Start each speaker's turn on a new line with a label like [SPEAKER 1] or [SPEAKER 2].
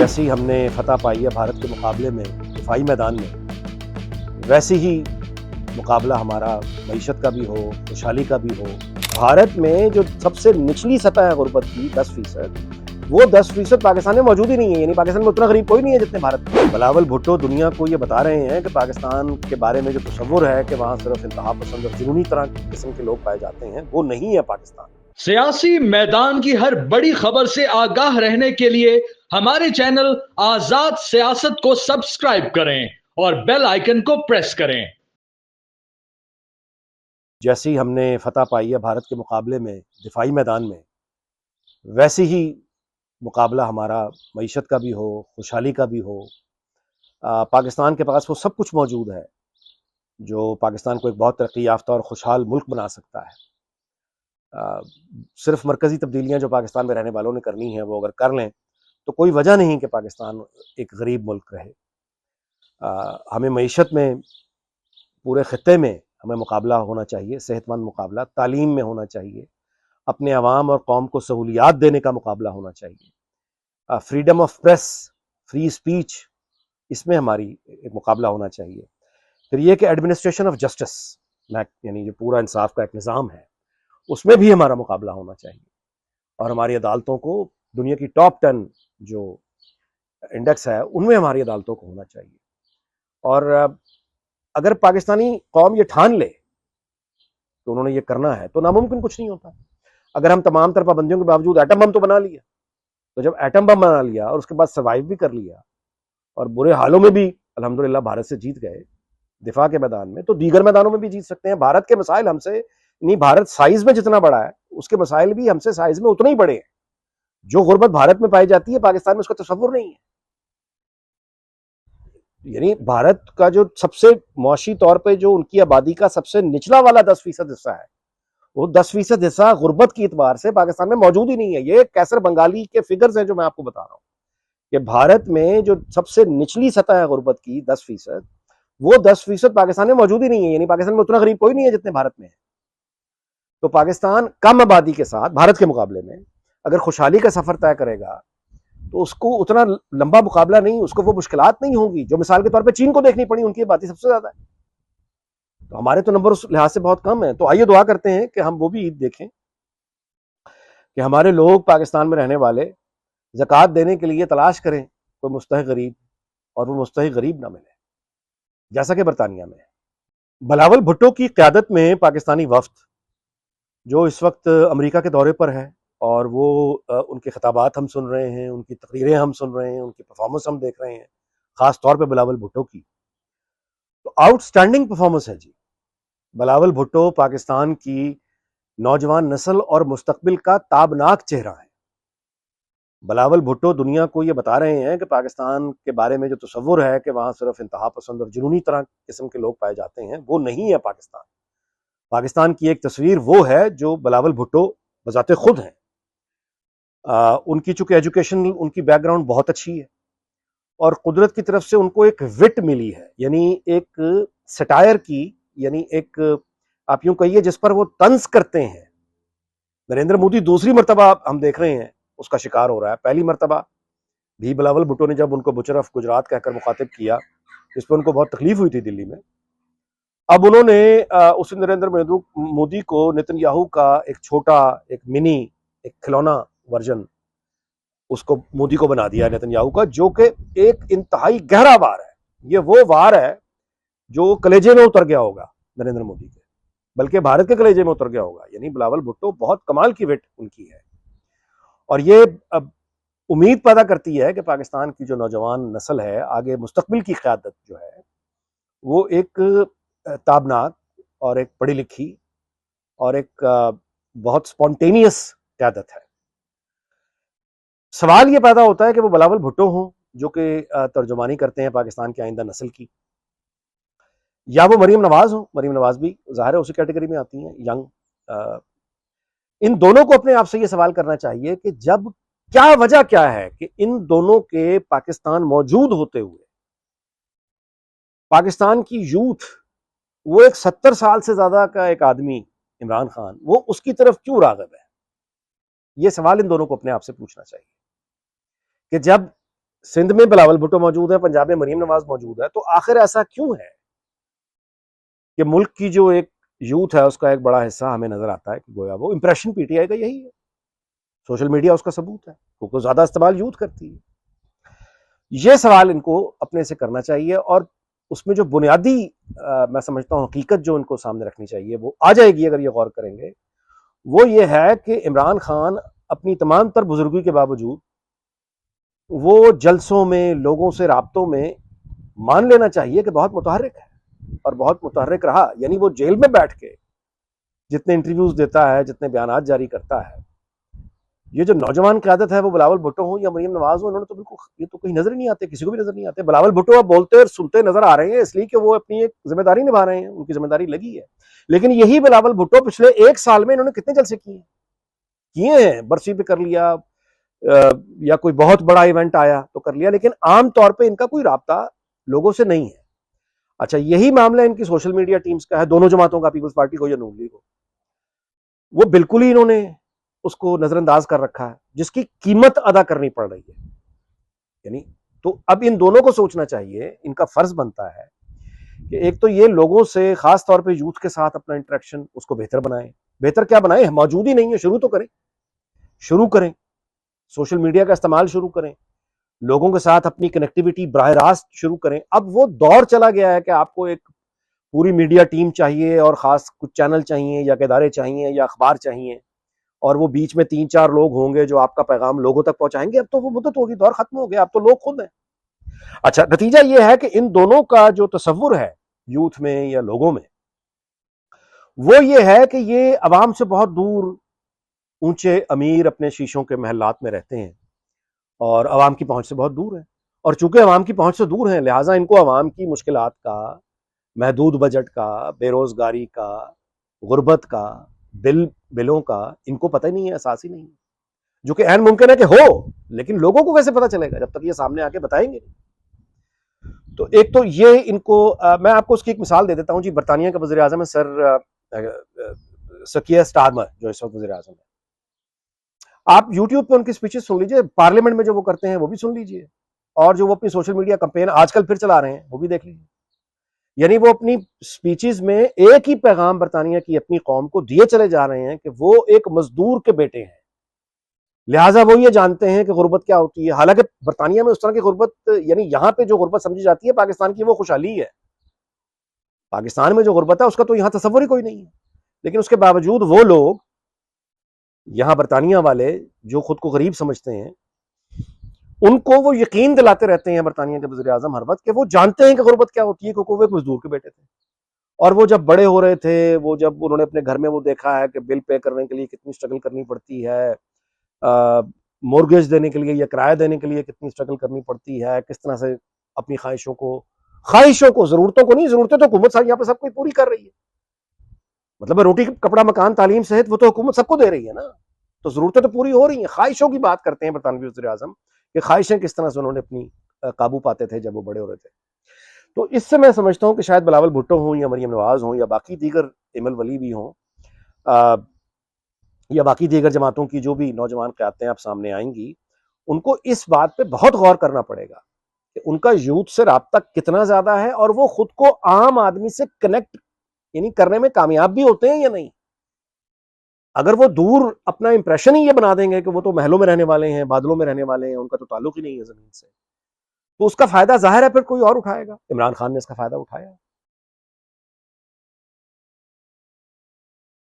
[SPEAKER 1] जैसे ही हमने फतह पाई है भारत के मुकाबले में दिफाई मैदान में, वैसे ही मुकाबला हमारा मईशत का भी हो, खुशहाली का भी हो। भारत में जो सबसे निचली सतह है गुर्बत की 10%, वो 10% पाकिस्तान में मौजूद ही नहीं है। यानी पाकिस्तान में उतना गरीब कोई नहीं है जितने भारत में। बिलावल भुट्टो दुनिया को ये बता रहे हैं कि पाकिस्तान के बारे में जो तसव्वुर है कि वहाँ सिर्फ इंतहा पसंद और जुनूनी तरह किस्म के लोग पाए जाते हैं, वो नहीं है पाकिस्तान।
[SPEAKER 2] सियासी मैदान की हर बड़ी खबर से आगाह रहने के लिए हमारे चैनल आजाद सियासत को सब्सक्राइब करें और बेल आइकन को प्रेस करें।
[SPEAKER 1] जैसे ही हमने फतह पाई है भारत के मुकाबले में दिफाई मैदान में, वैसे ही मुकाबला हमारा मईशत का भी हो, खुशहाली का भी हो। पाकिस्तान के पास वो सब कुछ मौजूद है जो पाकिस्तान को एक बहुत तरक्की याफ्ता और खुशहाल मुल्क बना सकता है। सिर्फ मरकज़ी तब्दीलियाँ जो पाकिस्तान में रहने वालों ने करनी है, वो अगर कर लें तो कोई वजह नहीं कि पाकिस्तान एक गरीब मुल्क रहे। हमें मईशत में पूरे ख़ित्ते में हमें मुकाबला होना चाहिए, सेहतमंद मुकाबला तालीम में होना चाहिए, अपने अवाम और कौम को सहूलियात देने का मुकाबला होना चाहिए, freedom of press, free speech, इसमें हमारी एक मुकाबला होना चाहिए। फिर ये कि एडमिनिस्ट्रेशन ऑफ जस्टिस, यानी जो पूरा इंसाफ का एक निज़ाम है, उसमें भी हमारा मुकाबला होना चाहिए। और हमारी अदालतों को दुनिया की टॉप 10 जो इंडेक्स है, उनमें हमारी अदालतों को होना चाहिए। और अगर पाकिस्तानी कौम ये ठान ले तो उन्होंने ये करना है, तो नामुमकिन कुछ नहीं होता। अगर हम तमाम तरह पाबंदियों के बावजूद एटम बम तो बना लिया, तो जब एटम बम बना लिया और उसके बाद सर्वाइव भी कर लिया और बुरे हालों में भी अल्हम्दुलिल्लाह भारत से जीत गए दिफा के मैदान में, तो दीगर मैदानों में भी जीत सकते हैं। भारत के मसाइल हमसे नहीं, भारत साइज में जितना बड़ा है उसके मसाइल भी हमसे साइज में उतने ही बड़े हैं। जो गुर्बत भारत में पाई जाती है पाकिस्तान में उसका तसव्वुर नहीं है। यानी भारत का जो सबसे मुआशी तौर पे जो उनकी आबादी का सबसे निचला वाला 10% हिस्सा है, वो 10% हिस्सा गुर्बत की एतबार से पाकिस्तान में मौजूद ही नहीं है। ये कैसर बंगाली के फिगर्स हैं जो मैं आपको बता रहा हूं कि भारत में जो सबसे निचली सतह है गुर्बत की 10%, वो 10% पाकिस्तान में मौजूद ही नहीं है। यानी पाकिस्तान में उतना गरीब कोई नहीं है जितने भारत में है। तो पाकिस्तान कम आबादी के साथ भारत के मुकाबले में अगर खुशहाली का सफर तय करेगा तो उसको उतना लंबा मुकाबला नहीं, उसको वो मुश्किलात नहीं होंगी जो मिसाल के तौर पे चीन को देखनी पड़ी, उनकी आबादी सबसे ज्यादा है। तो हमारे तो नंबर उस लिहाज से बहुत कम है। तो आइए दुआ करते हैं कि हम वो भी ईद देखें कि हमारे लोग पाकिस्तान में रहने वाले ज़कात देने के लिए तलाश करें कोई मुस्तहिक गरीब, और वो मुस्तहिक गरीब ना मिले जैसा कि बरतानिया में है। बिलावल भुट्टो की क़यादत में पाकिस्तानी वफ्द जो इस वक्त अमेरिका के दौरे पर है, और वो उनके खिताबात हम सुन रहे हैं, उनकी तकरीरें हम सुन रहे हैं, उनकी परफॉर्मेंस हम देख रहे हैं, ख़ास तौर पे बिलावल भुट्टो की। तो आउटस्टैंडिंग परफॉर्मेंस है जी। बिलावल भुट्टो पाकिस्तान की नौजवान नस्ल और मुस्तकबिल का ताबनाक चेहरा है। बिलावल भुट्टो दुनिया को ये बता रहे हैं कि पाकिस्तान के बारे में जो तसव्वुर है कि वहाँ सिर्फ इंतहा पसंद और जुनूनी तरह किस्म के लोग पाए जाते हैं, वो नहीं है पाकिस्तान। पाकिस्तान की एक तस्वीर वो है जो बिलावल भुट्टो बजाते खुद हैं। उनकी चूंकि एजुकेशन, उनकी बैकग्राउंड बहुत अच्छी है और कुदरत की तरफ से उनको एक विट मिली है, यानी एक सटायर की, यानी एक आप यूं कहिए जिस पर वो तंज करते हैं। नरेंद्र मोदी दूसरी मरतबा हम देख रहे हैं उसका शिकार हो रहा है। पहली मरतबा भी बिलावल भुट्टो ने जब उनको बुचर ऑफ गुजरात कहकर मुखातिब किया, इस पर उनको बहुत तकलीफ हुई थी दिल्ली में। अब उन्होंने उस नरेंद्र मोदी को नेतन्याहू का एक छोटा, एक मिनी, एक खिलौना वर्जन उसको मोदी को बना दिया नेतन्याहू का, जो कि एक इंतहाई गहरा वार है। ये वो वार है जो कलेजे में उतर गया होगा नरेंद्र मोदी के, बल्कि भारत के कलेजे में उतर गया होगा। यानी बिलावल भुट्टो बहुत कमाल की विट उनकी है, और ये उम्मीद पैदा करती है कि पाकिस्तान की जो नौजवान नस्ल है, आगे मुस्तकबिल की क़यादत जो है, वो एक ताबनाक और एक पढ़ी लिखी और एक बहुत स्पॉन्टेनियस क़यादत है। सवाल ये पैदा होता है कि वो बिलावल भुट्टो हों जो कि तर्जुमानी करते हैं पाकिस्तान की आइंदा नस्ल की, या वो मरीम नवाज हो। मरीम नवाज भी ज़ाहिर है उसी कैटेगरी में आती हैं, यंग। इन दोनों को अपने आप से ये सवाल करना चाहिए कि जब क्या वजह क्या है कि इन दोनों के पाकिस्तान मौजूद होते हुए पाकिस्तान की यूथ, वो एक 70 साल से ज्यादा का एक आदमी इमरान खान, वो उसकी तरफ क्यों राग़िब है। ये सवाल इन दोनों को अपने आप से पूछना चाहिए कि जब सिंध में बिलावल भुट्टो मौजूद है, पंजाब में मरीम नवाज मौजूद है, तो आखिर ऐसा क्यों है कि मुल्क की जो एक यूथ है उसका एक बड़ा हिस्सा हमें नजर आता है कि गोया वो इंप्रेशन पीटीआई का यही है। सोशल मीडिया उसका सबूत है, क्योंकि ज्यादा इस्तेमाल यूथ करती है। ये सवाल इनको अपने से करना चाहिए और उसमें जो बुनियादी मैं समझता हूं हकीकत जो इनको सामने रखनी चाहिए वो आ जाएगी अगर ये गौर करेंगे। वो ये है कि इमरान खान अपनी तमाम तर बुजुर्गी के बावजूद वो जलसों में, लोगों से राब्तों में मान लेना चाहिए कि बहुत मुतहर्रिक है और बहुत मुतहर्रिक रहा। यानी वो जेल में बैठ के जितने इंटरव्यूज देता है, जितने बयान जारी करता है, ये जो नौजवान क़यादत है वो बिलावल भुट्टो हो या मरीम नवाज हो, इन्होंने तो बिल्कुल, ये तो कहीं नजर ही नहीं आते, किसी को भी नजर नहीं आते। बिलावल भुट्टो अब बोलते और सुनते नजर आ रहे हैं इसलिए कि वो अपनी एक जिम्मेदारी निभा रहे हैं, उनकी जिम्मेदारी लगी है। लेकिन यही बिलावल भुट्टो पिछले 1 साल में इन्होंने कितने जलसे किए हैं। बरसी पे कर लिया, या कोई बहुत बड़ा इवेंट आया तो कर लिया, लेकिन आमतौर पर इनका कोई राब्ता लोगों से नहीं है। अच्छा, यही मामला इनकी सोशल मीडिया टीम्स का है, दोनों जमातों का, पीपल्स पार्टी को या नून लीग को। वो बिल्कुल ही इन्होंने उसको नजरअंदाज कर रखा है, जिसकी कीमत अदा करनी पड़ रही है। यानी तो अब इन दोनों को सोचना चाहिए, इनका फर्ज बनता है कि एक तो ये लोगों से, खास तौर पे यूथ के साथ अपना इंटरेक्शन उसको बेहतर बनाएं। बेहतर क्या बनाएं, मौजूद ही नहीं है, शुरू तो करें, शुरू करें, सोशल मीडिया का इस्तेमाल शुरू करें, लोगों के साथ अपनी कनेक्टिविटी बराह रास्त शुरू करें। अब वो दौर चला गया है कि आपको एक पूरी मीडिया टीम चाहिए और खास कुछ चैनल चाहिए या इदारे चाहिए या अखबार चाहिए और वो बीच में 3-4 लोग होंगे जो आपका पैगाम लोगों तक पहुंचाएंगे। अब तो वो मुद्दत होगी, दौर खत्म हो गया, अब तो लोग खुद हैं। अच्छा, नतीजा ये है कि इन दोनों का जो तस्वुर है यूथ में या लोगों में, वो ये है कि ये अवाम से बहुत दूर, ऊंचे अमीर अपने शीशों के महलात में रहते हैं और अवाम की पहुंच से बहुत दूर है। और चूंकि अवाम की पहुंच से दूर है, लिहाजा इनको अवाम की मुश्किलात का, महदूद बजट का, बेरोजगारी का, गुर्बत का, बिलों का इनको पता ही नहीं है, एहसास ही नहीं है। जो कि ऐन मुमकिन है कि हो, लेकिन लोगों को कैसे पता चलेगा जब तक ये सामने आके बताएंगे। तो एक तो ये इनको मैं आपको उसकी एक मिसाल दे देता हूं जी। बरतानिया का वज़ीर आज़म है सर कियर स्टारमर, जो इस वक्त वज़ीर आज़म है। आप यूट्यूब पे उनकी स्पीचेस सुन लीजिए, पार्लियामेंट में जो वो करते हैं वो भी सुन लीजिए, और जो वो अपनी सोशल मीडिया कैंपेन आजकल फिर चला रहे हैं वो भी देख लीजिए। यानी वो अपनी स्पीचेस में एक ही पैगाम बरतानिया की अपनी कौम को दिए चले जा रहे हैं कि वो एक मजदूर के बेटे हैं, लिहाजा वो ये जानते हैं कि गुर्बत क्या होती है। हालांकि बरतानिया में उस तरह की गुर्बत, यानी यहां पे जो गुर्बत समझी जाती है पाकिस्तान की, वो खुशहाली है। पाकिस्तान में जो गुर्बत है उसका तो यहां तस्वुर ही कोई नहीं है। लेकिन उसके बावजूद वो लोग यहां बरतानिया वाले जो खुद को गरीब समझते हैं, उनको वो यकीन दिलाते रहते हैं बरतानिया के वज़ीर आज़म हर वक्त कि वो जानते हैं कि गुर्बत क्या होती है, क्योंकि वो एक मजदूर के बेटे थे। और वो जब बड़े हो रहे थे, वो जब उन्होंने अपने घर में वो देखा है कि बिल पे करने के लिए कितनी स्ट्रगल करनी पड़ती है, मोर्गेज देने के लिए या किराया देने के लिए कितनी स्ट्रगल करनी पड़ती है, किस तरह से अपनी ख्वाहिशों को, जरूरतों को नहीं, जरूरतें तो हुकूमत सारी यहाँ पे सब कोई पूरी कर रही है। मतलब रोटी, कपड़ा, मकान, तालीम, सेहत, वो तो हुकूमत सबको दे रही है ना, तो जरूरतें तो पूरी हो रही हैं। ख्वाहिशों की बात करते हैं बरतानवी वज़ीर आज़म कि ख्वाहिशें किस तरह से उन्होंने अपनी काबू पाते थे जब वो बड़े हो रहे थे। तो इससे मैं समझता हूं कि शायद बिलावल भुट्टो हों या मरीम नवाज हों या बाकी दीगर इमल वली भी हों, या बाकी दीगर जमातों की जो भी नौजवान क़यादतें आप सामने आएंगी, उनको इस बात पे बहुत गौर करना पड़ेगा कि उनका यूथ से राब्ता कितना ज्यादा है और वो खुद को आम आदमी से कनेक्ट यानी करने में कामयाब भी होते हैं या नहीं। अगर वो दूर अपना इंप्रेशन ही ये बना देंगे कि वो तो महलों में रहने वाले हैं, बादलों में रहने वाले हैं, उनका तो ताल्लुक ही नहीं है जमीन से, तो उसका फायदा जाहिर है फिर कोई और उठाएगा। इमरान खान ने इसका फायदा उठाया।